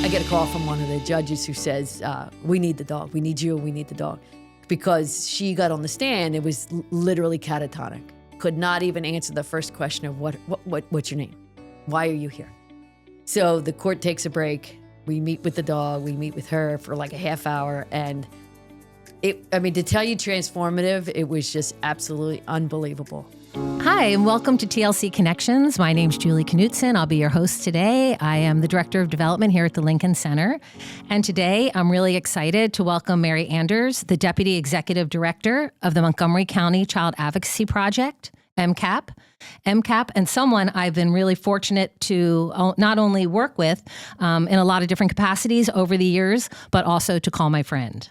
I get a call from one of the judges who says, we need the dog. We need you. We need the dog. Because she got on the stand, it was literally catatonic. Could not even answer the first question of what's your name? Why are you here? So the court takes a break. We meet with the dog. We meet with her for like a half hour. And to tell you transformative, it was just absolutely unbelievable. Hi, and welcome to TLC Connections. My name's Julie Knudsen. I'll be your host today. I am the Director of Development here at the Lincoln Center. And today, I'm really excited to welcome Mary Anders, the Deputy Executive Director of the Montgomery County Child Advocacy Project, MCAP. MCAP, and someone I've been really fortunate to not only work with in a lot of different capacities over the years, but also to call my friend.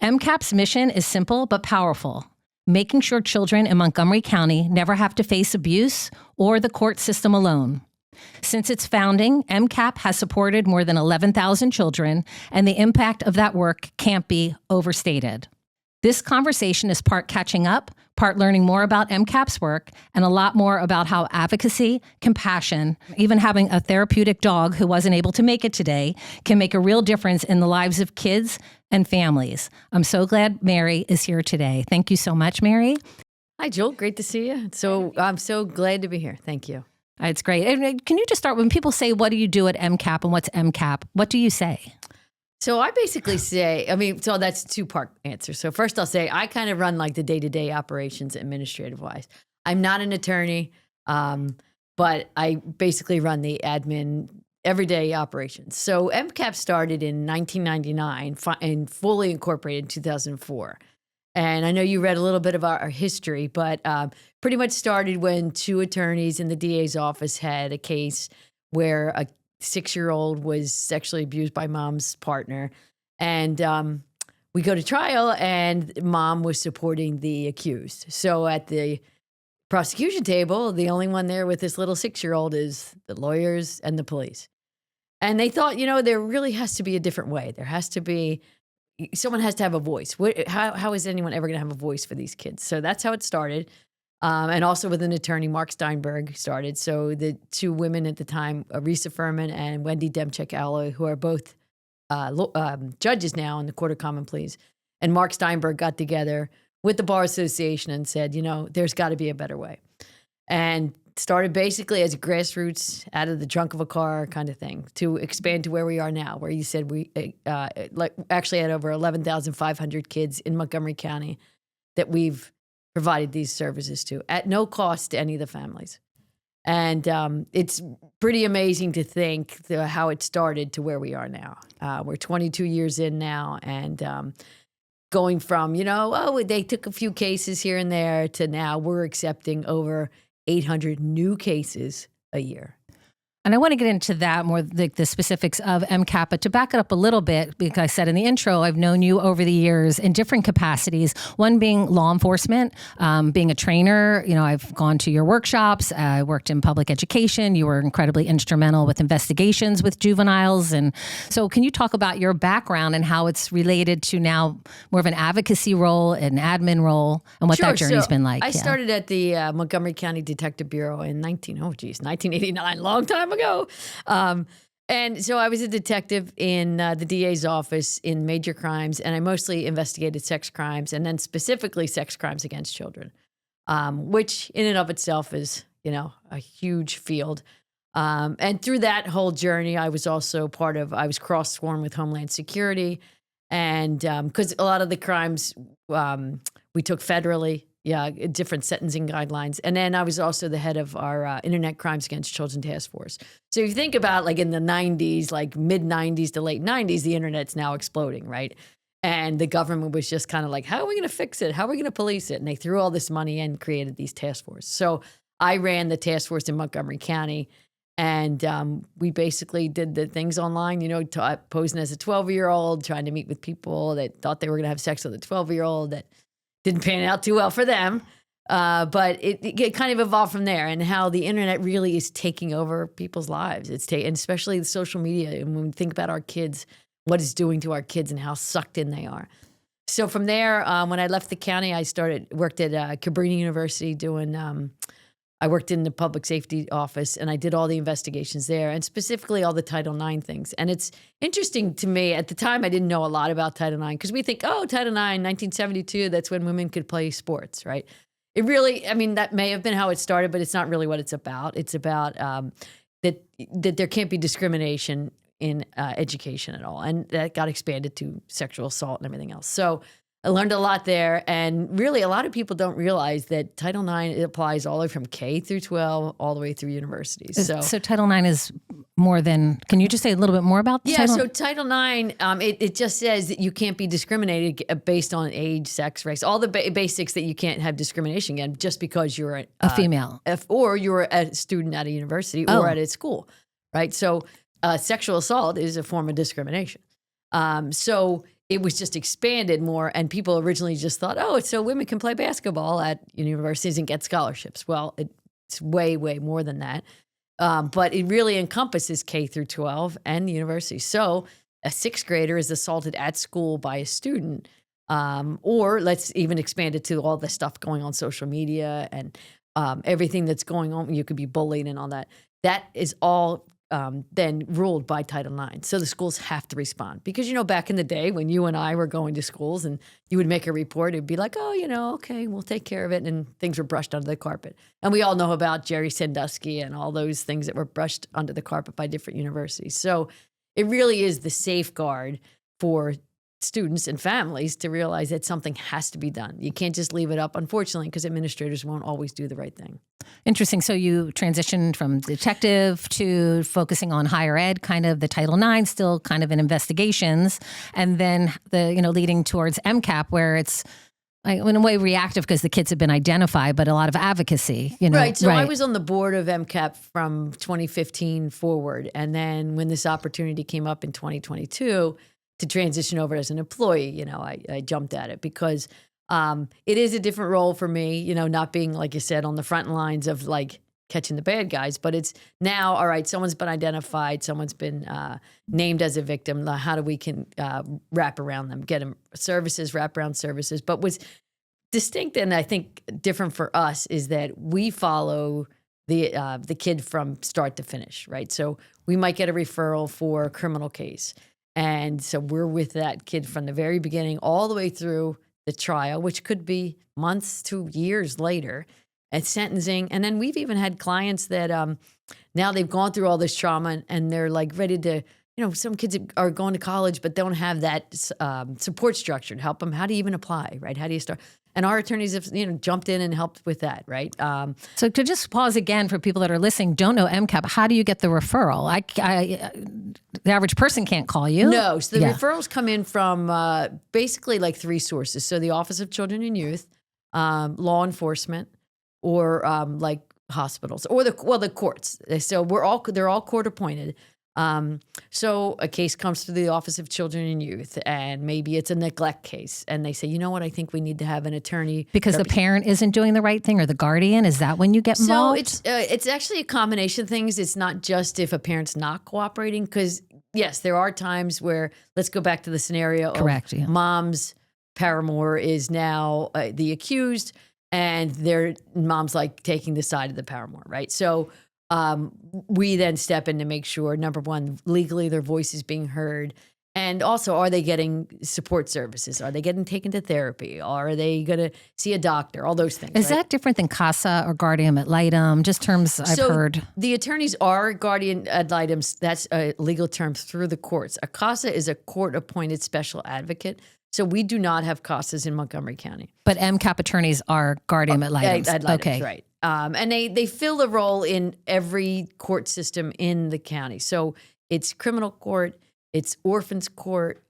MCAP's mission is simple but powerful: making sure children in Montgomery County never have to face abuse or the court system alone. Since its founding, MCAP has supported more than 11,000 children, and the impact of that work can't be overstated. This conversation is part catching up, part learning more about MCAP's work, and a lot more about how advocacy, compassion, even having a therapeutic dog who wasn't able to make it today, can make a real difference in the lives of kids and families. I'm so glad Mary is here today. Thank you so much, Mary. Hi, Joel. Great to see you. I'm so glad to be here. Thank you. It's great. And can you just start, when people say, what do you do at MCAP and what's MCAP, what do you say? So I basically say, so that's a two-part answer. So first I'll say I kind of run like the day-to-day operations administrative-wise. I'm not an attorney, but I basically run the admin everyday operations. So MCAP started in 1999 and fully incorporated in 2004. And I know you read a little bit of our history, but pretty much started when two attorneys in the DA's office had a case where a 6-year-old was sexually abused by mom's partner. And we go to trial, and mom was supporting the accused. So at the prosecution table, the only one there with this little 6-year-old is the lawyers and the police. And they thought, there really has to be a different way. There has to be, someone has to have a voice. How is anyone ever going to have a voice for these kids? So that's how it started. And also with an attorney, Mark Steinberg, started. So the two women at the time, Risa Furman and Wendy Demchek-Alloy, who are both judges now in the Court of Common Pleas, and Mark Steinberg got together with the Bar Association and said, there's got to be a better way. And started basically as a grassroots, out of the trunk of a car kind of thing, to expand to where we are now, where you said we actually had over 11,500 kids in Montgomery County that we've provided these services to at no cost to any of the families. And it's pretty amazing to think how it started to where we are now. We're 22 years in now, and going from, they took a few cases here and there to now we're accepting over 800 new cases a year. And I want to get into that more, the specifics of MCAP, but to back it up a little bit, because I said in the intro, I've known you over the years in different capacities, one being law enforcement, being a trainer. I've gone to your workshops. I worked in public education. You were incredibly instrumental with investigations with juveniles. And so can you talk about your background and how it's related to now more of an advocacy role, an admin role, and what that journey's been like? I started at the Montgomery County Detective Bureau in 1989, long time ago. And so I was a detective in the DA's office in major crimes, and I mostly investigated sex crimes, and then specifically sex crimes against children, which in and of itself is, a huge field. And through that whole journey, I was also I was cross-sworn with Homeland Security, and because a lot of the crimes we took federally, different sentencing guidelines. And then I was also the head of our Internet Crimes Against Children Task Force. So if you think about like in the 90s, like mid-90s to late 90s, the Internet's now exploding, right? And the government was just kind of like, how are we going to fix it? How are we going to police it? And they threw all this money in and created these task forces. So I ran the task force in Montgomery County, and we basically did the things online, posing as a 12-year-old, trying to meet with people that thought they were going to have sex with a 12-year-old that didn't pan out too well for them. But it kind of evolved from there, and how the internet really is taking over people's lives. And especially the social media. And when we think about our kids, what it's doing to our kids and how sucked in they are. So from there, when I left the county, I worked at Cabrini University doing I worked in the public safety office and I did all the investigations there and specifically all the Title IX things. And it's interesting to me, at the time I didn't know a lot about Title IX because we think, oh, Title IX, 1972, that's when women could play sports, right? It really, I mean, that may have been how it started, but it's not really what it's about. It's about that there can't be discrimination in education at all. And that got expanded to sexual assault and everything else. So I learned a lot there. And really, a lot of people don't realize that Title IX, it applies all the way from K through 12, all the way through universities. So Title IX is more than, can you just say a little bit more about Yeah, so Title IX, it just says that you can't be discriminated based on age, sex, race, all the basics that you can't have discrimination again just because you're a female. Or you're a student at a university or at a school, right? So sexual assault is a form of discrimination. So it was just expanded more, and people originally just thought, oh, it's so women can play basketball at universities and get scholarships. Well, it's way, way more than that. But it really encompasses K through 12 and the university. So a sixth grader is assaulted at school by a student, or let's even expand it to all the stuff going on social media and everything that's going on. You could be bullied and all that. That is all then ruled by Title IX. So the schools have to respond. Because, back in the day when you and I were going to schools and you would make a report, it'd be like, oh, okay, we'll take care of it. And things were brushed under the carpet. And we all know about Jerry Sandusky and all those things that were brushed under the carpet by different universities. So it really is the safeguard for students and families to realize that something has to be done. You can't just leave it up, unfortunately, because administrators won't always do the right thing. Interesting. So you transitioned from detective to focusing on higher ed, kind of the Title IX, still kind of in investigations, and then leading towards MCAP, where it's in a way reactive because the kids have been identified, but a lot of advocacy. Right. So I was on the board of MCAP from 2015 forward, and then when this opportunity came up in 2022 to transition over as an employee, I jumped at it because it is a different role for me, not being, like you said, on the front lines of like catching the bad guys, but it's now, all right, someone's been identified, someone's been named as a victim. How do we can wrap around them, get them services, wraparound services. But what's distinct and I think different for us is that we follow the kid from start to finish, right? So we might get a referral for a criminal case. And so we're with that kid from the very beginning all the way through the trial, which could be months to years later, at sentencing. And then we've even had clients that now they've gone through all this trauma and they're like ready to, some kids are going to college but don't have that support structure to help them. How do you even apply, right? How do you start? And our attorneys have, jumped in and helped with that, right? So to just pause again for people that are listening, don't know MCAP, how do you get the referral? The average person can't call you. No, so the referrals come in from basically like three sources. So the Office of Children and Youth, law enforcement, or like hospitals, or the courts. So they're all court appointed. So a case comes to the Office of Children and Youth, and maybe it's a neglect case, and they say, you know what, I think we need to have an attorney because the parent isn't doing the right thing, or the guardian. Is that when you get involved? So it's actually a combination of things. It's not just if a parent's not cooperating, because yes, there are times where, let's go back to the scenario. Correct. Of mom's paramour is now the accused, and their mom's like taking the side of the paramour, right? So we then step in to make sure, number one, legally their voice is being heard. And also, are they getting support services? Are they getting taken to therapy? Are they going to see a doctor? All those things. Is that different than CASA or guardian ad litem? Just terms I've heard. The attorneys are guardian ad litem. That's a legal term through the courts. A CASA is a court-appointed special advocate. So we do not have CASAs in Montgomery County. But MCAP attorneys are guardian ad litem. Okay. Right. And they fill the role in every court system in the county. So it's criminal court, it's orphans court,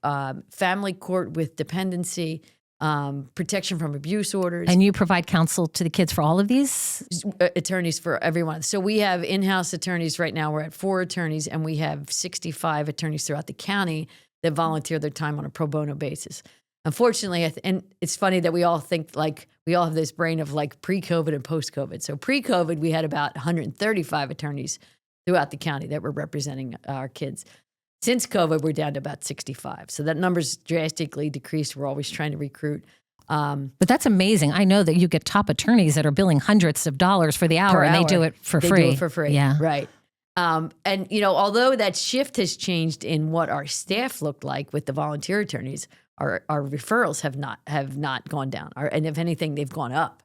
family court with dependency, protection from abuse orders. And you provide counsel to the kids for all of these? Attorneys for everyone. So we have in-house attorneys right now. We're at 4 attorneys, and we have 65 attorneys throughout the county that volunteer their time on a pro bono basis. Unfortunately, and it's funny that we all think like we all have this brain of like pre-COVID and post-COVID. So pre-COVID, we had about 135 attorneys throughout the county that were representing our kids. Since COVID, we're down to about 65. So that number's drastically decreased. We're always trying to recruit. But that's amazing. I know that you get top attorneys that are billing hundreds of dollars for the hour, and they do it for free. They do it for free. Yeah. Right. And, although that shift has changed in what our staff looked like with the volunteer attorneys, our referrals have not gone down. And if anything, they've gone up.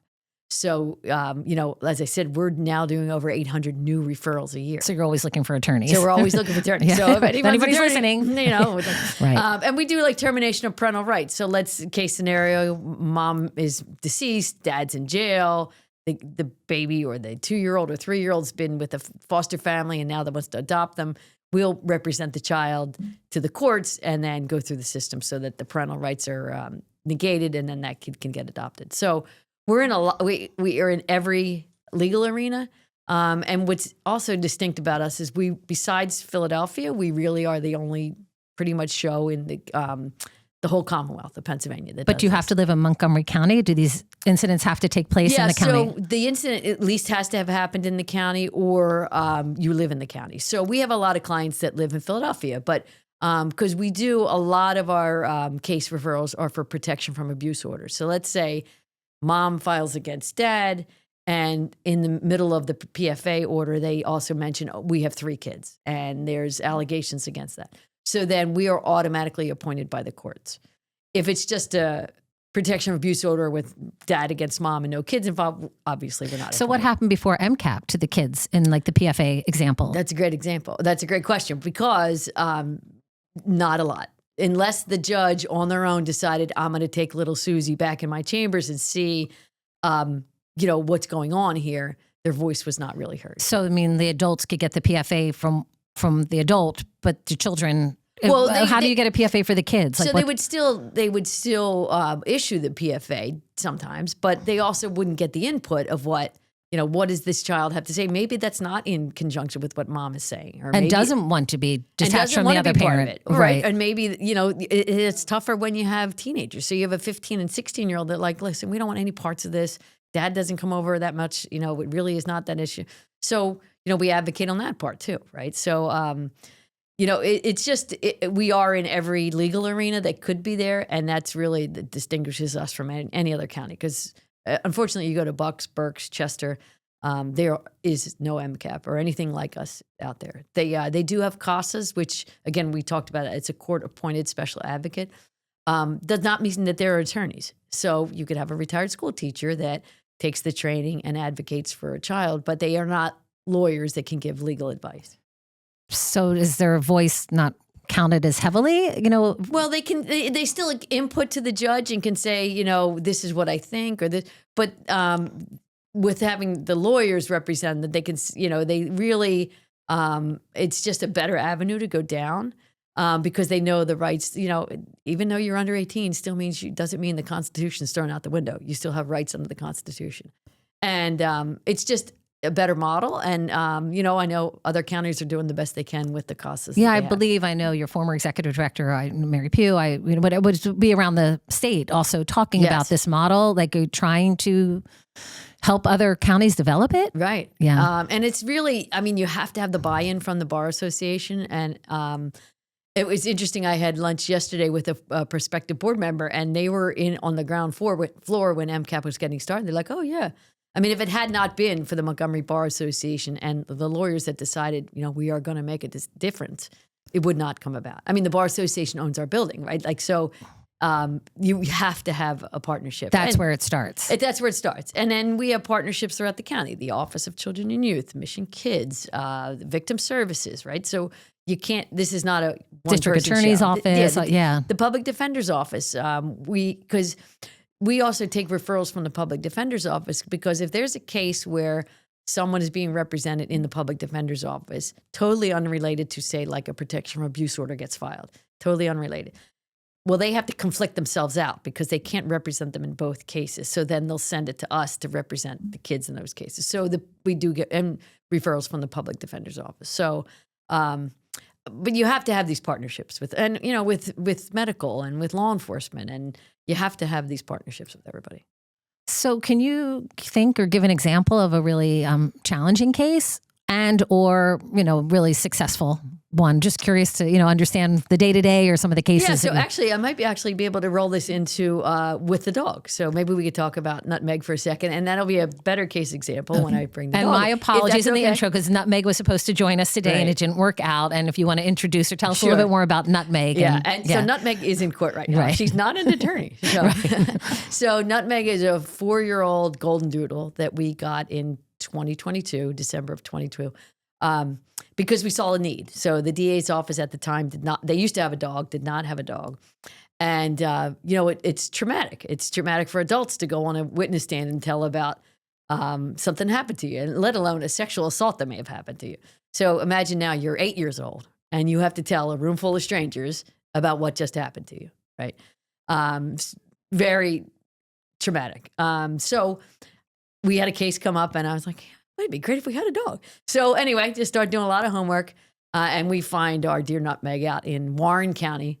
So, as I said, we're now doing over 800 new referrals a year. So you're always looking for attorneys. So we're always looking for attorneys. Yeah. So if anybody's listening, right. And we do like termination of parental rights. So case scenario, mom is deceased, dad's in jail. The baby or the 2-year-old or 3-year-old's been with a foster family and now they wants to adopt them. We'll represent the child to the courts and then go through the system so that the parental rights are negated and then that kid can get adopted. So we're in we are in every legal arena. And what's also distinct about us is besides Philadelphia, we really are the only pretty much show in the whole Commonwealth of Pennsylvania. But do you have to live in Montgomery County? Do these incidents have to take place in the county? So the incident at least has to have happened in the county or you live in the county. So we have a lot of clients that live in Philadelphia, but because we do a lot of our case referrals are for protection from abuse orders. So let's say mom files against dad, and in the middle of the PFA order, they also mention we have 3 kids and there's allegations against that. So then we are automatically appointed by the courts. If it's just a protection of abuse order with dad against mom and no kids involved, obviously we're not. So what happened before MCAP to the kids in like the PFA example? That's a great example. That's a great question because not a lot. Unless the judge on their own decided I'm going to take little Susie back in my chambers and see, what's going on here, their voice was not really heard. So, I mean, the adults could get the PFA from the adult, but the children, well, how do you get a PFA for the kids? So they would still issue the PFA sometimes, but they also wouldn't get the input of what does this child have to say? Maybe that's not in conjunction with what mom is saying. Or and doesn't want to be detached from the other parent. Right. And maybe, it's tougher when you have teenagers. So you have a 15 and 16-year-old that like, listen, we don't want any parts of this. Dad doesn't come over that much. It really is not that issue. So, we advocate on that part too, right? So, it's just, we are in every legal arena that could be there. And that's really that distinguishes us from any other county. Because unfortunately, you go to Bucks, Berks, Chester, there is no MCAP or anything like us out there. They do have CASAs, which, again, we talked about it. It's a court-appointed special advocate. Does not mean that they're attorneys. So you could have a retired school teacher that takes the training and advocates for a child, but they are not lawyers that can give legal advice. So is their voice not counted as heavily? Well, they still input to the judge and can say, this is what I think or this, but with having the lawyers represent that, they can, they really, it's just a better avenue to go down because they know the rights, even though you're under 18 still doesn't mean the Constitution's thrown out the window. You still have rights under the Constitution. And it's just a better model. And, I know other counties are doing the best they can with the CASAs. Yeah, I know your former executive director, Mary Pugh, but it would be around the state also talking about this model, like trying to help other counties develop it. Right. Yeah. And it's really, you have to have the buy-in from the Bar Association. And it was interesting. I had lunch yesterday with a prospective board member, and they were on the ground floor when MCAP was getting started. They're like, oh, yeah. If it had not been for the Montgomery Bar Association and the lawyers that decided, we are going to make a difference, it would not come about. The Bar Association owns our building, right? You have to have a partnership. That's where it starts. That's where it starts. And then we have partnerships throughout the county, the Office of Children and Youth, Mission Kids, Victim Services, right? So you can't, this is not a district attorney's office. The public defender's office. Because we also take referrals from the public defender's office, because if there's a case where someone is being represented in the public defender's office, totally unrelated to, say, like a protection from abuse order gets filed, totally unrelated. Well, they have to conflict themselves out because they can't represent them in both cases. So then they'll send it to us to represent the kids in those cases. So we do get referrals from the public defender's office. So, but you have to have these partnerships with medical and with law enforcement, and you have to have these partnerships with everybody. So can you think or give an example of a really challenging case and or, really successful one. Just curious to, understand the day-to-day or some of the cases. Yeah, so actually, I might be able to roll this into with the dog. So maybe we could talk about Nutmeg for a second, and that'll be a better case example when I bring the dog. And my apologies in the okay. intro, because Nutmeg was supposed to join us today, and it didn't work out. And if you want to introduce or tell us a little bit more about Nutmeg. So Nutmeg is in court right now. Right. She's not an attorney. So, so Nutmeg is a 4-year-old golden doodle that we got in 2022, December of 22. Because we saw a need. So the DA's office at the time they used to have a dog, did not have a dog. And, it's traumatic. It's traumatic for adults to go on a witness stand and tell about something happened to you, and let alone a sexual assault that may have happened to you. So imagine now you're 8 years old and you have to tell a room full of strangers about what just happened to you, right? Very traumatic. So we had a case come up and I was like, it'd be great if we had a dog. So anyway, just started doing a lot of homework, and we find our dear Nutmeg out in Warren County,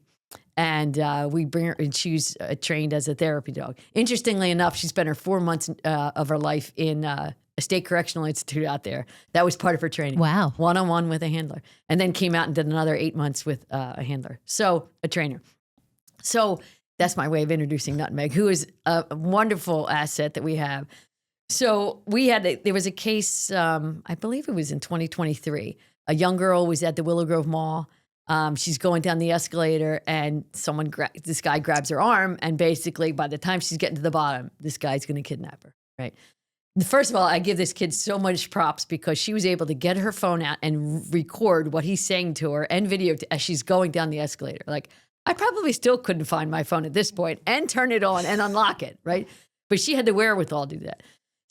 and we bring her, and she's trained as a therapy dog. Interestingly enough, she spent her 4 months of her life in a state correctional institute out there. That was part of her training. Wow. One-on-one with a handler, and then came out and did another 8 months with a handler. So a trainer. So that's my way of introducing Nutmeg, who is a wonderful asset that we have. So there was a case, I believe it was in 2023. A young girl was at the Willow Grove Mall. She's going down the escalator, and this guy grabs her arm, and basically by the time she's getting to the bottom, this guy's going to kidnap her, right? First of all, I give this kid so much props because she was able to get her phone out and record what he's saying to her and video as she's going down the escalator. Like, I probably still couldn't find my phone at this point and turn it on and unlock it, right? But she had the wherewithal to do that.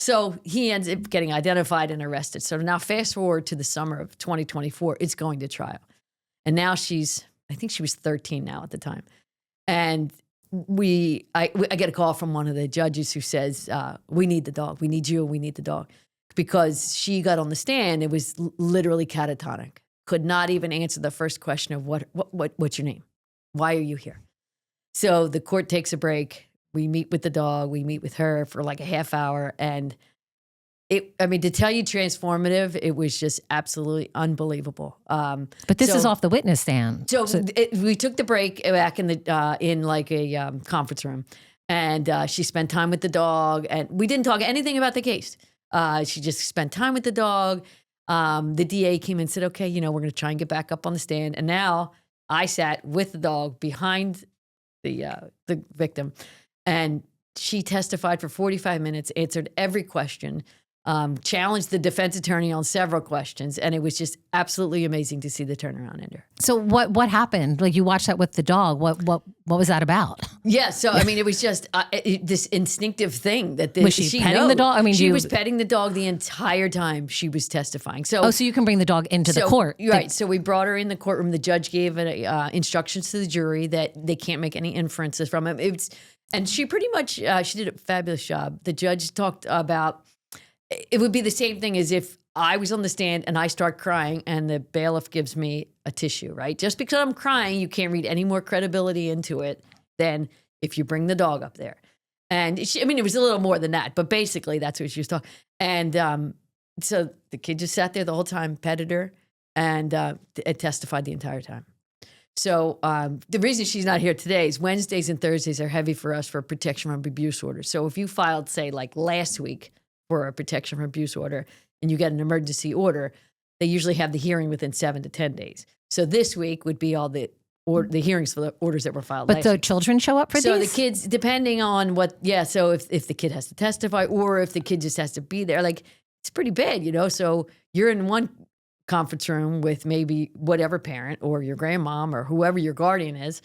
So he ends up getting identified and arrested. So now fast forward to the summer of 2024, it's going to trial. And now I think she was 13 now at the time. And I get a call from one of the judges who says, we need the dog. We need you. We need the dog. Because she got on the stand, it was literally catatonic. Could not even answer the first question of what's your name? Why are you here? So the court takes a break. We meet with the dog. We meet with her for like a half hour. And to tell you transformative, it was just absolutely unbelievable. But this is off the witness stand. So we took the break back in a conference room, and she spent time with the dog, and we didn't talk anything about the case. She just spent time with the dog. The DA came and said, okay, we're going to try and get back up on the stand. And now I sat with the dog behind the victim. And she testified for 45 minutes, answered every question, challenged the defense attorney on several questions. And it was just absolutely amazing to see the turnaround in her. So what happened? Like, you watched that with the dog. What was that about? Yeah. So, it was just this instinctive thing that was she petting the dog? She was petting the dog the entire time she was testifying. So, so you can bring the dog into the court. Right. So we brought her in the courtroom. The judge gave instructions to the jury that they can't make any inferences from him. And she pretty much, she did a fabulous job. The judge talked about, it would be the same thing as if I was on the stand and I start crying and the bailiff gives me a tissue, right? Just because I'm crying, you can't read any more credibility into it than if you bring the dog up there. And it was a little more than that, but basically that's what she was talking. And so the kid just sat there the whole time, petted her, and it testified the entire time. So the reason she's not here today is Wednesdays and Thursdays are heavy for us for protection from abuse orders. So if you filed, say, like last week for a protection from abuse order and you get an emergency order, they usually have the hearing within 7 to 10 days. So this week would be all the hearings for the orders that were filed But last the week. children show up for these? So the kids, depending on so if the kid has to testify or if the kid just has to be there, like, it's pretty bad, So you're in one conference room with maybe whatever parent or your grandmom or whoever your guardian is.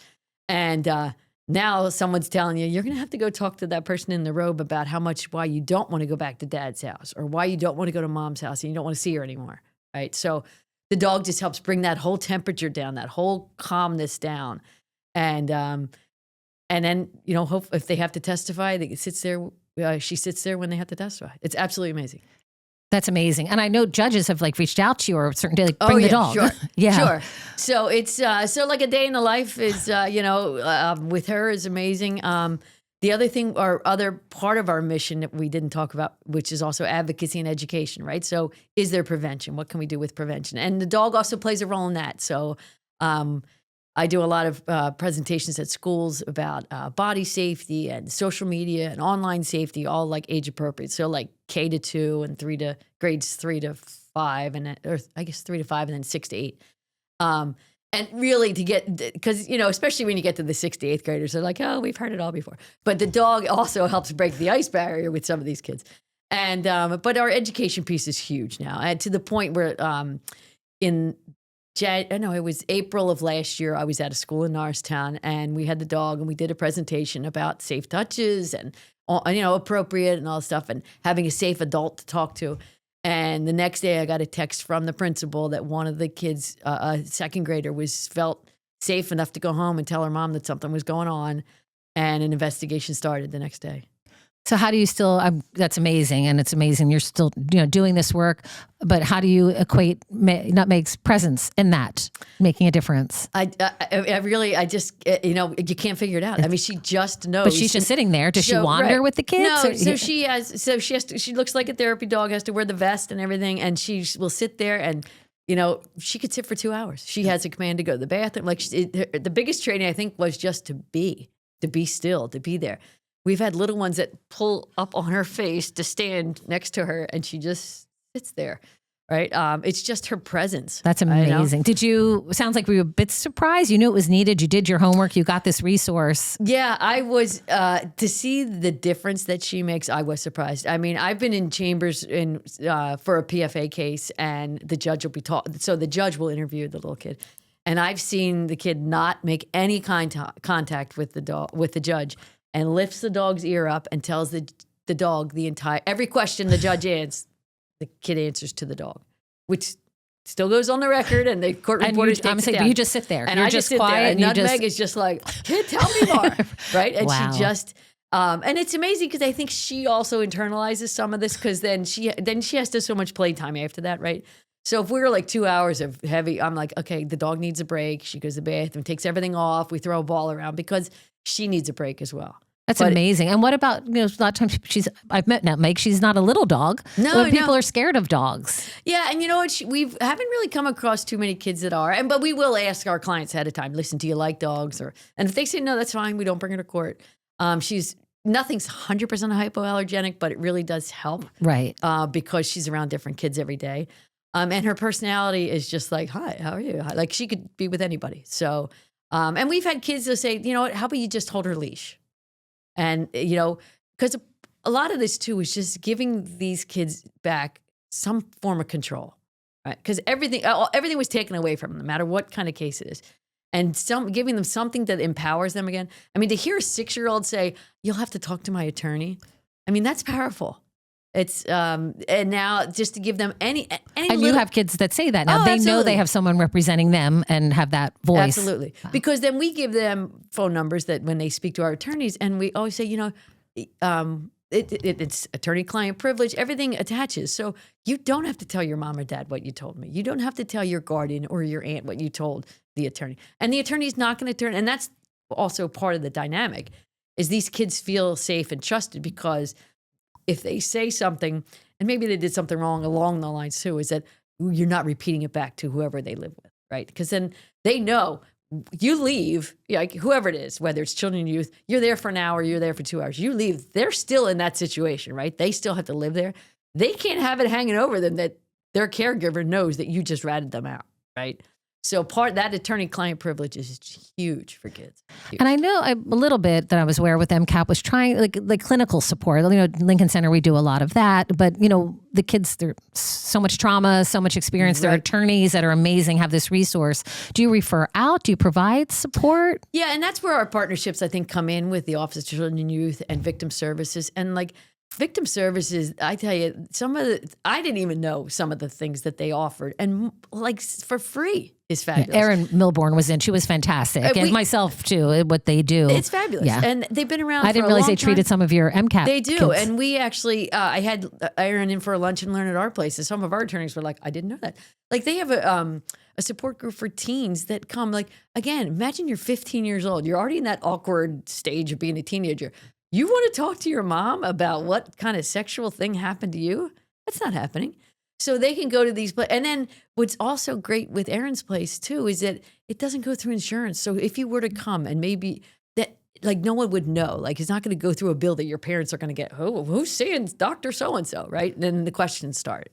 And now someone's telling you're going to have to go talk to that person in the robe about why you don't want to go back to dad's house or why you don't want to go to mom's house and you don't want to see her anymore. Right. So the dog just helps bring that whole temperature down, that whole calmness down. And then, hope if they have to testify, she sits there when they have to testify. It's absolutely amazing. That's amazing. And I know judges have reached out to you or a certain day, bring the dog. Sure. Yeah. Sure. So it's, like a day in the life is, with her is amazing. The other thing, our other part of our mission that we didn't talk about, which is also advocacy and education, right? So is there prevention? What can we do with prevention? And the dog also plays a role in that. So I do a lot of presentations at schools about body safety and social media and online safety, all like age appropriate. So like K to 2 and grades 3 to 5, or I guess 3 to 5 and then 6 to 8. And really to get, because, especially when you get to the 6th to 8th graders, they're like, oh, we've heard it all before. But the dog also helps break the ice barrier with some of these kids. And, but our education piece is huge now. And to the point where it was April of last year, I was at a school in Norristown and we had the dog and we did a presentation about safe touches and, appropriate and all this stuff and having a safe adult to talk to. And the next day I got a text from the principal that one of the kids, a second grader, felt safe enough to go home and tell her mom that something was going on, and an investigation started the next day. So how do you still, that's amazing. And it's amazing you're still, doing this work, but how do you equate Nutmeg's presence in that, making a difference? I just, you can't figure it out. I mean, she just knows. But she's just sitting there. Does she wander with the kids? No, she looks like a therapy dog, has to wear the vest and everything. And she will sit there and, she could sit for 2 hours. She has a command to go to the bathroom. Like the biggest training I think was just to be still, to be there. We've had little ones that pull up on her face to stand next to her, and she just sits there, right? It's just her presence. That's amazing. Sounds like we were a bit surprised. You knew it was needed. You did your homework. You got this resource. Yeah, I was, to see the difference that she makes, I was surprised. I mean, I've been in chambers for a PFA case, and the judge will be so the judge will interview the little kid. And I've seen the kid not make any contact with the judge, and lifts the dog's ear up and tells the dog every question the judge asks, the kid answers to the dog, which still goes on the record, and the court reporters take it down. But you just sit there. And You're I just sit quiet. there, and Nutmeg is just like, kid, tell me more, right? And wow. she just, and it's amazing because I think she also internalizes some of this, because then she has to so much playtime after that, right? So if we're like 2 hours of heavy, I'm like, okay, the dog needs a break. She goes to the bathroom, takes everything off. We throw a ball around because she needs a break as well. That's amazing. And what about, a lot of times I've met Nutmeg, she's not a little dog. No, people are scared of dogs. Yeah, and you know what? We haven't really come across too many kids that are. But we will ask our clients ahead of time, listen, do you like dogs? And if they say no, that's fine. We don't bring her to court. Nothing's 100% hypoallergenic, but it really does help. Right. Because she's around different kids every day. And her personality is just like, hi, how are you? Like she could be with anybody. So, and we've had kids that say, you know what, how about you just hold her leash? And, because a lot of this too is just giving these kids back some form of control, right? Because everything was taken away from them, no matter what kind of case it is. And giving them something that empowers them again. I mean, to hear a 6-year-old say, you'll have to talk to my attorney. I mean, that's powerful. It's, and now just to give them any and you have kids that say that now. They know they have someone representing them and have that voice. Absolutely. Wow. Because then we give them phone numbers that when they speak to our attorneys, and we always say, it's attorney-client privilege, everything attaches. So you don't have to tell your mom or dad what you told me. You don't have to tell your guardian or your aunt what you told the attorney. And the attorney's not going to turn, and that's also part of the dynamic, is these kids feel safe and trusted, because if they say something, and maybe they did something wrong along the lines too, is that you're not repeating it back to whoever they live with, right? Because then they know you leave, like whoever it is, whether it's children and youth, you're there for an hour, you're there for 2 hours, you leave, they're still in that situation, right? They still have to live there. They can't have it hanging over them that their caregiver knows that you just ratted them out, right? So that attorney-client privilege is huge for kids. Huge. And I know a little bit that I was aware with MCAP was trying like clinical support. Lincoln Center, we do a lot of that. But, the kids, there's so much trauma, so much experience. Right. There are attorneys that are amazing, have this resource. Do you refer out? Do you provide support? Yeah, and that's where our partnerships, I think, come in with the Office of Children and Youth and Victim Services. And Victim Services, I tell you, I didn't even know some of the things that they offered, and for free is fabulous. Yeah, Erin Milbourne was in; she was fantastic, and myself too. What they do, it's fabulous. Yeah. And they've been around. I didn't realize they treated some of your MCAP. They do, kids. And we actually, I had Erin in for a lunch and learn at our place, and some of our attorneys were like, "I didn't know that." They have a support group for teens that come. Again, imagine you're 15 years old. You're already in that awkward stage of being a teenager. You want to talk to your mom about what kind of sexual thing happened to you? That's not happening. So they can go to these places. And then what's also great with Aaron's place too is that it doesn't go through insurance. So if you were to come and maybe that, like, no one would know, like, it's not going to go through a bill that your parents are going to get, oh, who's seeing Dr. So-and-so, right? And then the questions start.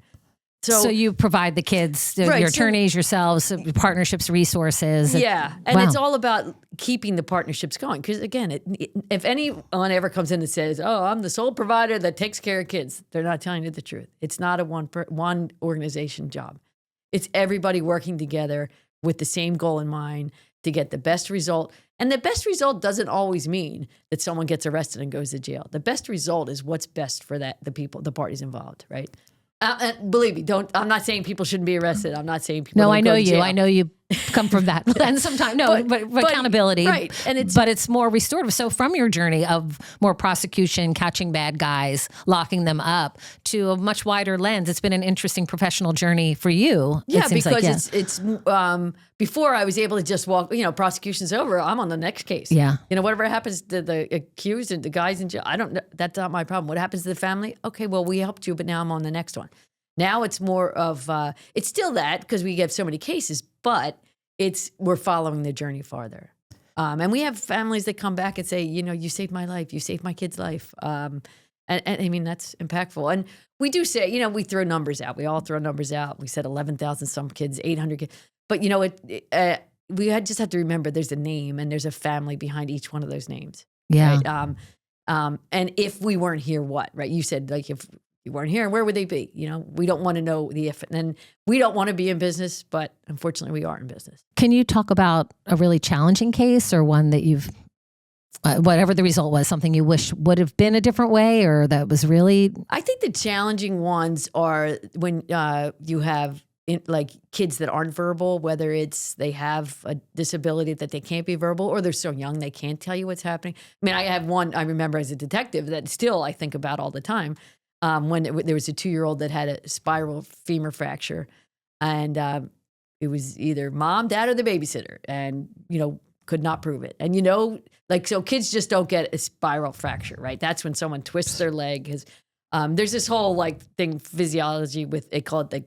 So you provide the kids, Right, your so- attorneys, yourselves, partnerships, resources. Yeah. And Wow. it's all about keeping the partnerships going. Because again, if anyone ever comes in and says, oh, I'm the sole provider that takes care of kids, they're not telling you the truth. It's not a one organization job. It's everybody working together with the same goal in mind to get the best result. And the best result doesn't always mean that someone gets arrested and goes to jail. The best result is what's best for the parties involved, right? Believe me, I'm not saying people shouldn't be arrested. I'm not saying people No, don't I go know to you. jail. I know you come from that. And sometimes, but accountability. Right. And it's more restorative. So from your journey of more prosecution, catching bad guys, locking them up, to a much wider lens, it's been an interesting professional journey for you. Yeah, it seems because like, it's before I was able to just walk, prosecution's over, I'm on the next case. Yeah. Whatever happens to the accused and the guys in jail, I don't know. That's not my problem. What happens to the family? Okay, well, we helped you, but now I'm on the next one. Now it's more of, it's still that because we get so many cases, but we're following the journey farther. And we have families that come back and say, you saved my life. You saved my kid's life. And I mean, that's impactful. And we do say, we throw numbers out. We all throw numbers out. We said 11,000 some kids, 800 kids. But, we just have to remember there's a name and there's a family behind each one of those names. yeah. Right? And if we weren't here, what? Right? You said, like, if you weren't here, where would they be? We don't want to know the if. And we don't want to be in business, but unfortunately we are in business. Can you talk about a really challenging case or one that you've, whatever the result was, something you wish would have been a different way or that was really? I think the challenging ones are when you have kids that aren't verbal, whether it's they have a disability that they can't be verbal or they're so young they can't tell you what's happening. I mean, I have one I remember as a detective that still I think about all the time. When there was a 2-year-old that had a spiral femur fracture, and it was either mom, dad, or the babysitter, and could not prove it. And so kids just don't get a spiral fracture, right? That's when someone twists their leg. There's this whole thing physiology with they call it the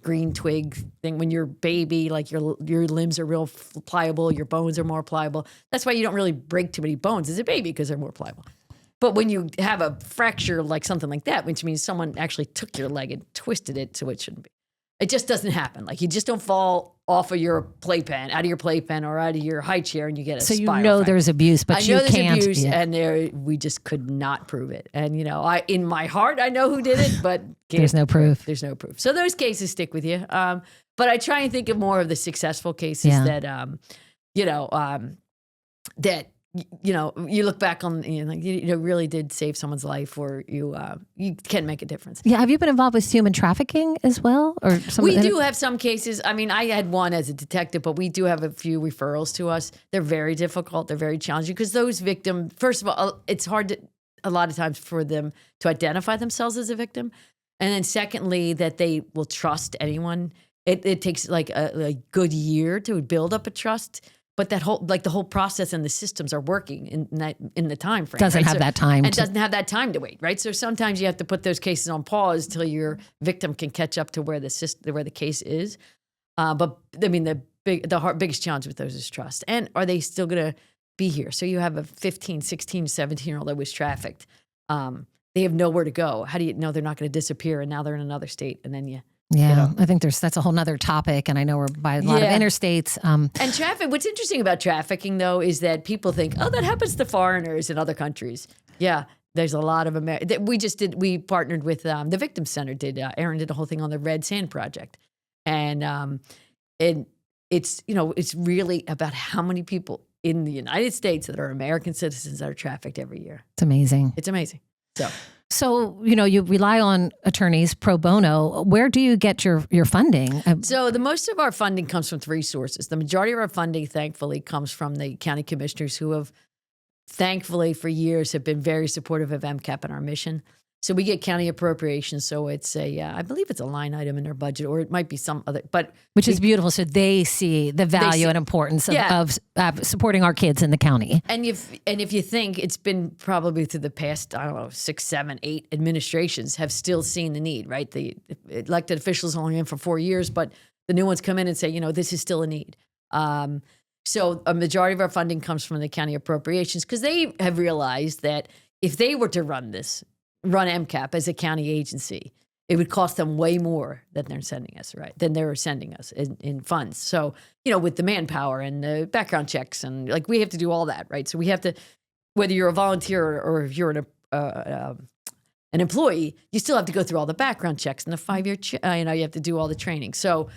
green twig thing. When you're a baby, like your limbs are real pliable, your bones are more pliable. That's why you don't really break too many bones as a baby because they're more pliable. But when you have a fracture like something like that, which means someone actually took your leg and twisted it so it shouldn't be, it just doesn't happen. Like you just don't fall off of your playpen, out of your playpen or out of your high chair and you get a So spiral fracture. there's abuse, but I you know there's can't. abuse, Yeah. and we just could not prove it. And in my heart, I know who did it, but There's no proof. There's no proof. So those cases stick with you. But I try and think of more of the successful cases that, that you look back on, really did save someone's life, or you can make a difference. Yeah. Have you been involved with human trafficking as well, or We do have some cases. I mean, I had one as a detective, but we do have a few referrals to us. They're very difficult. They're very challenging because those victims, first of all, it's hard a lot of times for them to identify themselves as a victim. And then secondly, that they will trust anyone. It takes like a good year to build up a trust. But that the whole process and the systems are working in the time frame. Doesn't have that time. And doesn't have that time to wait, right? So sometimes you have to put those cases on pause till your victim can catch up to where the case is. But I mean, the biggest challenge with those is trust. And are they still going to be here? So you have a 15, 16, 17-year-old that was trafficked. They have nowhere to go. How do you know they're not going to disappear? And now they're in another state, and then Yeah, I think that's a whole nother topic, and I know we're by a lot of interstates. And traffic. What's interesting about trafficking, though, is that people think, oh, that happens to foreigners in other countries. Yeah, there's a lot of we partnered with the Victim Center. Aaron did a whole thing on the Red Sand Project, and it's really about how many people in the United States that are American citizens that are trafficked every year. It's amazing. It's amazing. So, you rely on attorneys pro bono. Where do you get your funding? So the most of our funding comes from 3 sources. The majority of our funding, thankfully, comes from the county commissioners who have, thankfully, for years have been very supportive of MCAP and our mission. So we get county appropriations. So it's I believe it's a line item in their budget, or it might be some other, but which is beautiful. So they see the value and importance of supporting our kids in the county. And if you think it's been probably through the past, I don't know, 6, 7, 8 administrations have still seen the need, right? The elected officials only in for 4 years, but the new ones come in and say, this is still a need. So a majority of our funding comes from the county appropriations because they have realized that if they were to run MCAP as a county agency, it would cost them way more than they're sending us, right? Than they're sending us in funds. So, with the manpower and the background checks and we have to do all that, right? So we have to, whether you're a volunteer or if you're an employee, you still have to go through all the background checks and the 5-year, you have to do all the training. So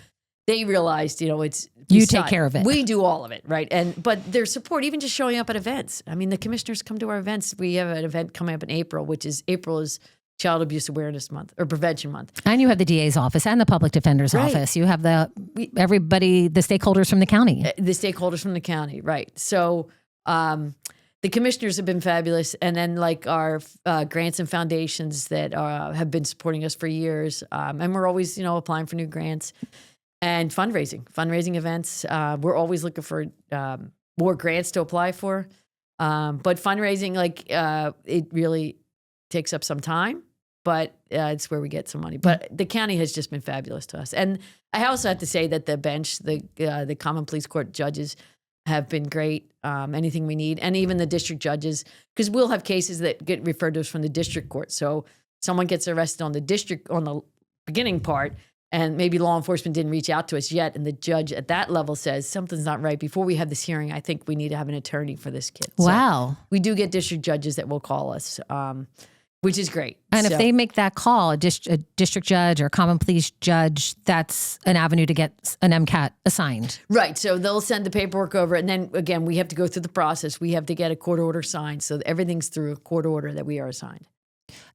they realized, it's you take care of it. We do all of it, right? But their support, even just showing up at events. I mean, the commissioners come to our events. We have an event coming up in April, which is Child Abuse Awareness Month or Prevention Month. And you have the DA's office and the Public Defender's office. You have everybody, the stakeholders from the county. The stakeholders from the county, right? So the commissioners have been fabulous, and then our grants and foundations that have been supporting us for years, and we're always applying for new grants. And fundraising events. We're always looking for more grants to apply for. But fundraising, it really takes up some time, but it's where we get some money. But the county has just been fabulous to us. And I also have to say that the bench, the Common Pleas Court judges have been great. Anything we need. And even the district judges, because we'll have cases that get referred to us from the district court. So someone gets arrested on the beginning part, and maybe law enforcement didn't reach out to us yet, and the judge at that level says, something's not right. Before we have this hearing, I think we need to have an attorney for this kid. Wow. So we do get district judges that will call us, which is great. And if they make that call, a district judge or common pleas judge, that's an avenue to get an MCAT assigned. Right. So they'll send the paperwork over, and then, again, we have to go through the process. We have to get a court order signed, so everything's through a court order that we are assigned.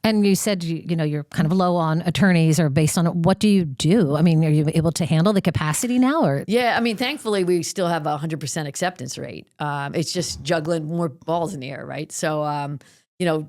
And you said, you're kind of low on attorneys, or based on what do you do? I mean, are you able to handle the capacity now? Or yeah, I mean, thankfully, we still have a 100% acceptance rate. It's just juggling more balls in the air, right? So,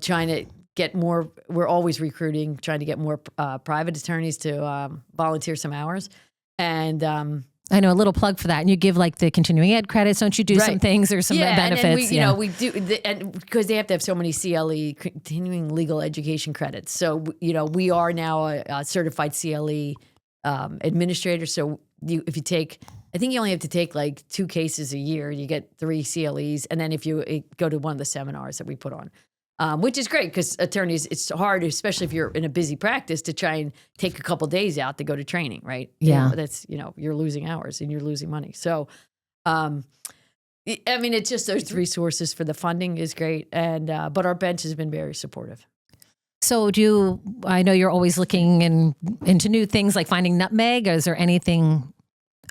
trying to get more, we're always recruiting, trying to get more private attorneys to volunteer some hours. And I know, a little plug for that. And you give the continuing ed credits. Don't you do some things or some benefits? And we do, and because they have to have so many CLE, continuing legal education credits. So, we are now a certified CLE administrator. So if you take, I think you only have to take 2 cases a year, you get 3 CLEs. And then if you go to one of the seminars that we put on. Which is great because attorneys, it's hard, especially if you're in a busy practice, to try and take a couple days out to go to training, right? Yeah. That's, you're losing hours and you're losing money. So, I mean, it's just those resources for the funding is great. And, but our bench has been very supportive. So I know you're always looking into new things like finding Nutmeg. Is there anything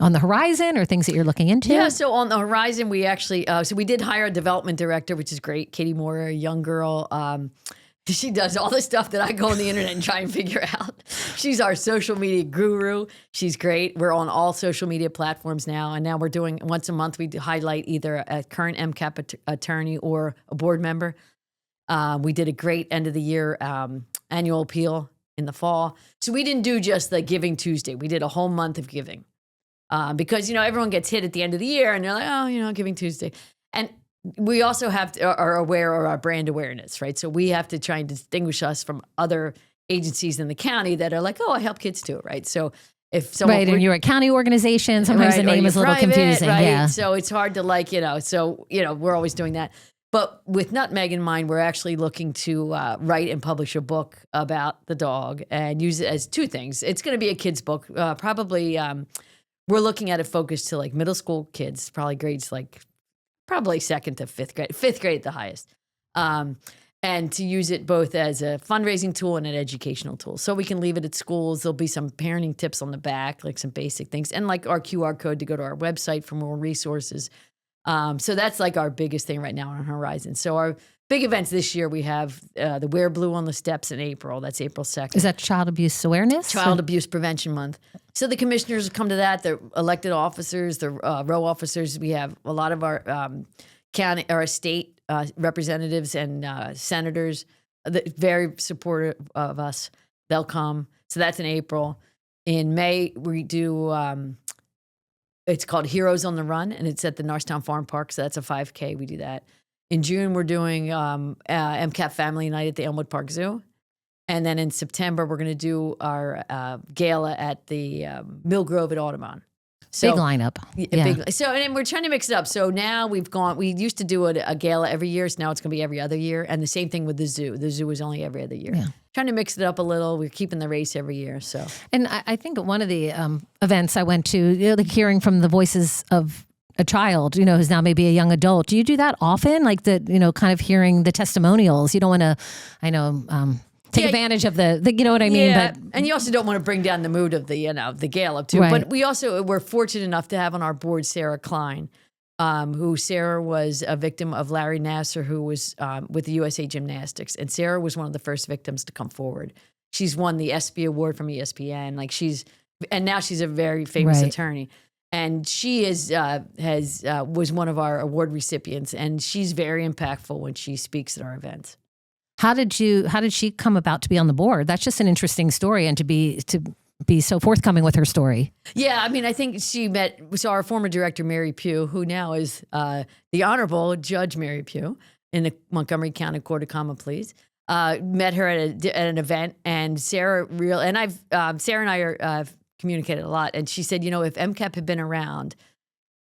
on the horizon or things that you're looking into? Yeah, so on the horizon, we actually, so we did hire a development director, which is great. Katie Moore, a young girl. She does all the stuff that I go on the internet and try and figure out. She's our social media guru. She's great. We're on all social media platforms now. And now we're doing, once a month, we highlight either a current MCAP attorney or a board member. We did a great end of the year annual appeal in the fall. So we didn't do just the Giving Tuesday. We did a whole month of giving. Because, everyone gets hit at the end of the year and they're like, oh, Giving Tuesday. And we also are aware of our brand awareness, right? So we have to try and distinguish us from other agencies in the county that are like, oh, I help kids too, right? So if someone... Right, and you're a county organization, sometimes the name is a little confusing. Right? Yeah. So it's hard to we're always doing that. But with Nutmeg in mind, we're actually looking to write and publish a book about the dog and use it as 2 things. It's going to be a kid's book, probably... we're looking at a focus to middle school kids, probably grades probably 2nd to 5th grade, 5th grade at the highest. And to use it both as a fundraising tool and an educational tool. So we can leave it at schools. There'll be some parenting tips on the back, some basic things, and our QR code to go to our website for more resources. So that's our biggest thing right now on our horizon. So our big events this year, we have the Wear Blue on the Steps in April. That's April 2nd. Is that Child Abuse Awareness? Child Abuse Prevention Month. So the commissioners come to that. The elected officers, the row officers. We have a lot of our county or state representatives and senators very supportive of us. They'll come. So that's in April. In May, we do, it's called Heroes on the Run, and it's at the Norristown Farm Park. So that's a 5K. We do that. In June, we're doing MCAP Family Night at the Elmwood Park Zoo. And then in September, we're going to do our gala at the Mill Grove at Audubon. So, big lineup. Big. So, and then we're trying to mix it up. So now we used to do a gala every year. So now it's going to be every other year. And the same thing with the zoo. The zoo is only every other year. Yeah. Trying to mix it up a little. We're keeping the race every year. So, and I think at one of the events I went to, like hearing from the voices of a child, who's now maybe a young adult. Do you do that often? Like kind of hearing the testimonials. You don't want to, take advantage of the you know what I mean? Yeah, but, and you also don't want to bring down the mood of the gala too. Right. But we're fortunate enough to have on our board Sarah Klein, who Sarah was a victim of Larry Nasser, who was with the USA Gymnastics. And Sarah was one of the first victims to come forward. She's won the ESPY award from ESPN. And now she's a very famous attorney. And she was one of our award recipients, and she's very impactful when she speaks at our events. How did she come about to be on the board? That's just an interesting story, and to be so forthcoming with her story. Yeah, I think we saw our former director, Mary Pugh, who now is the Honorable Judge Mary Pugh in the Montgomery County Court of Common Pleas. Met her at an event, and Sarah and I have communicated a lot, and she said, if MCAP had been around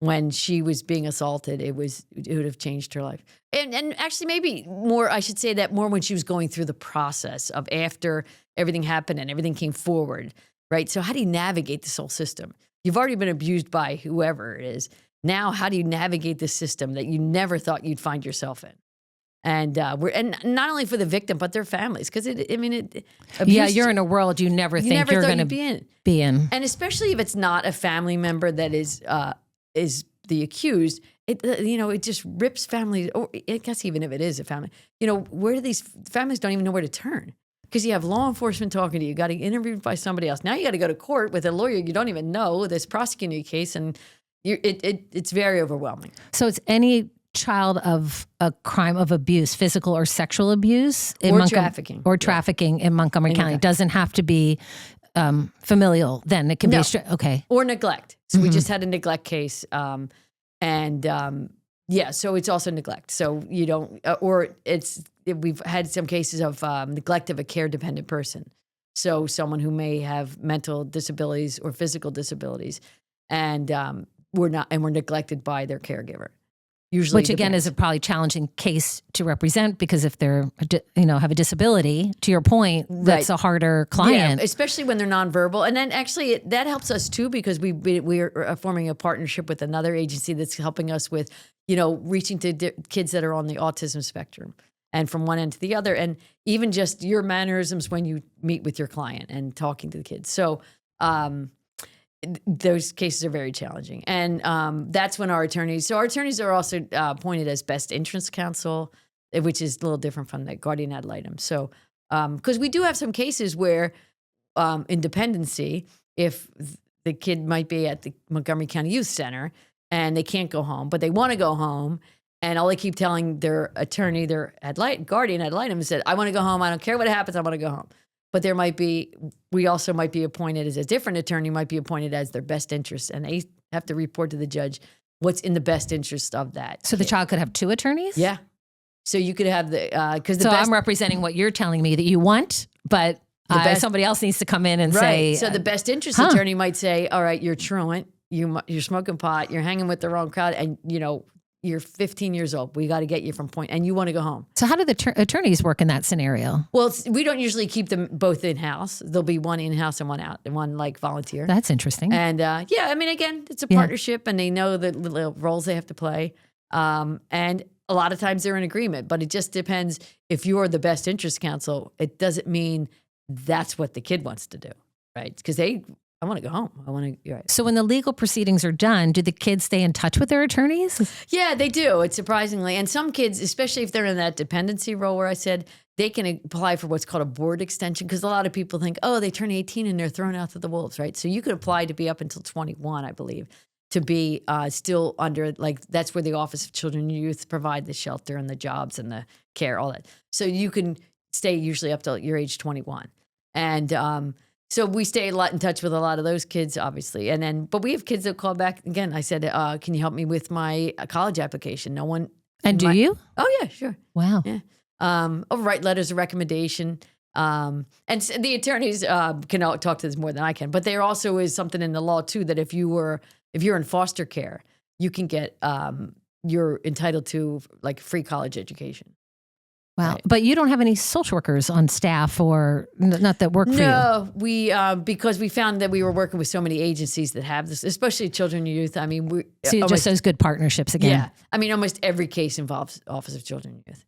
when she was being assaulted, it would have changed her life. And actually maybe more, I should say that more when she was going through the process of after everything happened and everything came forward, right? So how do you navigate this whole system? You've already been abused by whoever it is. Now, how do you navigate this system that you never thought you'd find yourself in? And and not only for the victim, but their families. Because you're in a worworld you never think you're going to be in. And especially if it's not a family member that is the accused, it just rips families. Or I guess even if it is a family, where do these families don't even know where to turn? Because you have law enforcement talking to you, got to get interviewed by somebody else. Now you got to go to court with a lawyer you don't even know that's prosecuting your case, and it's very overwhelming. So it's any child of a crime of abuse, physical or sexual abuse, trafficking, in Montgomery County. It doesn't have to be familial. Then it can be okay, or neglect. So we just had a neglect case, so it's also neglect. So you don't, we've had some cases of neglect of a care dependent person. So someone who may have mental disabilities or physical disabilities, and we're neglected by their caregiver. Usually, which again is a probably challenging case to represent, because if they're have a disability, to your point, that's a harder client. Yeah, especially when they're nonverbal. And then actually that helps us too, because we're forming a partnership with another agency that's helping us with reaching to kids that are on the autism spectrum, and from one end to the other, and even just your mannerisms when you meet with your client and talking to the kids. So those cases are very challenging. And that's when our attorneys are also appointed as best interest counsel, which is a little different from the guardian ad litem. So, because we do have some cases where in dependency, if the kid might be at the Montgomery County Youth Center and they can't go home, but they want to go home, and all they keep telling their attorney, their guardian ad litem, is that I want to go home. I don't care what happens. I want to go home. But we also might be appointed as a different attorney, might be appointed as their best interest, and they have to report to the judge what's in the best interest of that. So the child could have two attorneys? Yeah. So you could have I'm representing what you're telling me that you want, but somebody else needs to come in and say. So the best interest attorney might say, all right, you're truant, you're smoking pot, you're hanging with the wrong crowd, and you're 15 years old. We got to get you from point, and you want to go home. So how do the attorneys work in that scenario? Well, we don't usually keep them both in-house. There'll be one in-house and one out, and one volunteer. That's interesting. And again, it's a partnership, and they know the roles they have to play. And a lot of times they're in agreement, but it just depends. If you're the best interest counsel, it doesn't mean that's what the kid wants to do, right? Because I want to go home. Right. So when the legal proceedings are done, do the kids stay in touch with their attorneys? Yeah, they do. It's surprisingly. And some kids, especially if they're in that dependency role where I said, they can apply for what's called a board extension, because a lot of people think, they turn 18 and they're thrown out to the wolves, right? So you could apply to be up until 21, I believe, to be still under, that's where the Office of Children and Youth provide the shelter and the jobs and the care, all that. So you can stay usually up till you're age 21. And so we stay a lot in touch with a lot of those kids, obviously. But we have kids that call back again. I said, can you help me with my college application? No one. And do you? Oh yeah, sure. Wow. Yeah. I'll write letters of recommendation. And the attorneys can talk to this more than I can, but there also is something in the law too, that if you're in foster care, you can get, you're entitled to like free college education. Wow. Right. But you don't have any social workers on staff or not that work for you? No, we, because we found that we were working with so many agencies that have this, especially children and youth. I mean, so just those good partnerships again. Yeah. I mean, almost every case involves Office of Children and Youth.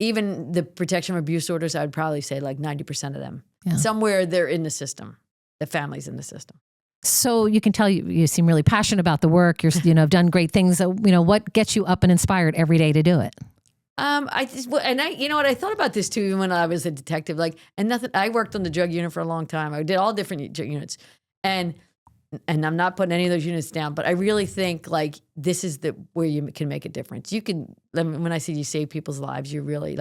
Even the protection from abuse orders, I would probably say like 90% of them. Yeah. Somewhere they're in the system. The family's in the system. So you can tell you seem really passionate about the work. You're, have done great things. What gets you up and inspired every day to do it? You know what, I thought about this too, even when I was a detective, I worked on the drug unit for a long time. I did all different units and I'm not putting any of those units down, but I really think like this is where you can make a difference. You can, when I say you save people's lives, you really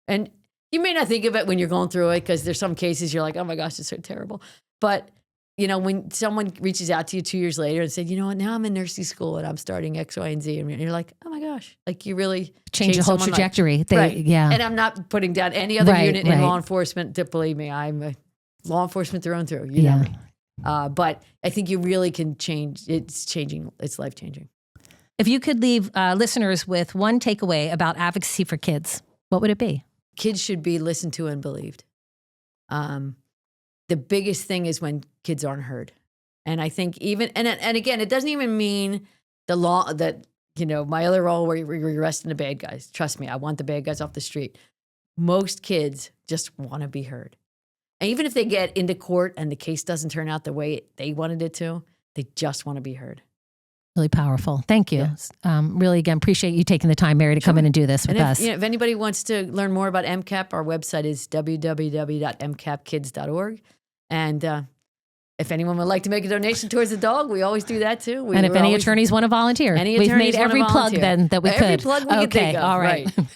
and you may not think of it when you're going through it because there's some cases you're like, oh my gosh, it's so terrible. But when someone reaches out to you 2 years later and said, you know what, now I'm in nursing school and I'm starting X, Y, and Z. And you're like, oh my gosh, like you really change the whole trajectory. Right. Yeah. And I'm not putting down any other unit in law enforcement. Believe me, I'm a law enforcement through and through. You know me. But I think you really can change. It's life changing. If you could leave listeners with one takeaway about advocacy for kids, what would it be? Kids should be listened to and believed. The biggest thing is when kids aren't heard. And I think and again, it doesn't even mean the law that, my other role where you're arresting the bad guys. Trust me, I want the bad guys off the street. Most kids just want to be heard. And even if they get into court and the case doesn't turn out the way they wanted it to, they just want to be heard. Really powerful. Thank you. Yeah. Really, again, appreciate you taking the time, Mary, to come in and do this with us. If anybody wants to learn more about MCAP, our website is www.mcapkids.org. And if anyone would like to make a donation towards the dog, we always do that too. And if any attorneys want to volunteer, we've made every plug then that we could. Every plug we could think of. All right. But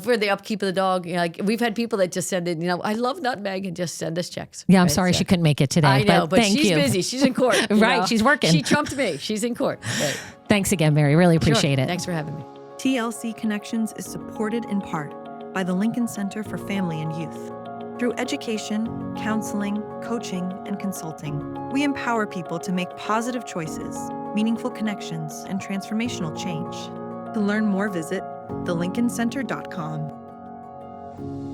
for the upkeep of the dog, we've had people that just send in, I love Nutmeg and just send us checks. Yeah, I'm sorry she couldn't make it today. I know, but she's busy. She's in court. Right, she's working. She trumped me. She's in court. Right. Thanks again, Mary. Really appreciate it. Thanks for having me. TLC Connections is supported in part by the Lincoln Center for Family and Youth. Through education, counseling, coaching, and consulting, we empower people to make positive choices, meaningful connections, and transformational change. To learn more, visit thelincolncenter.com.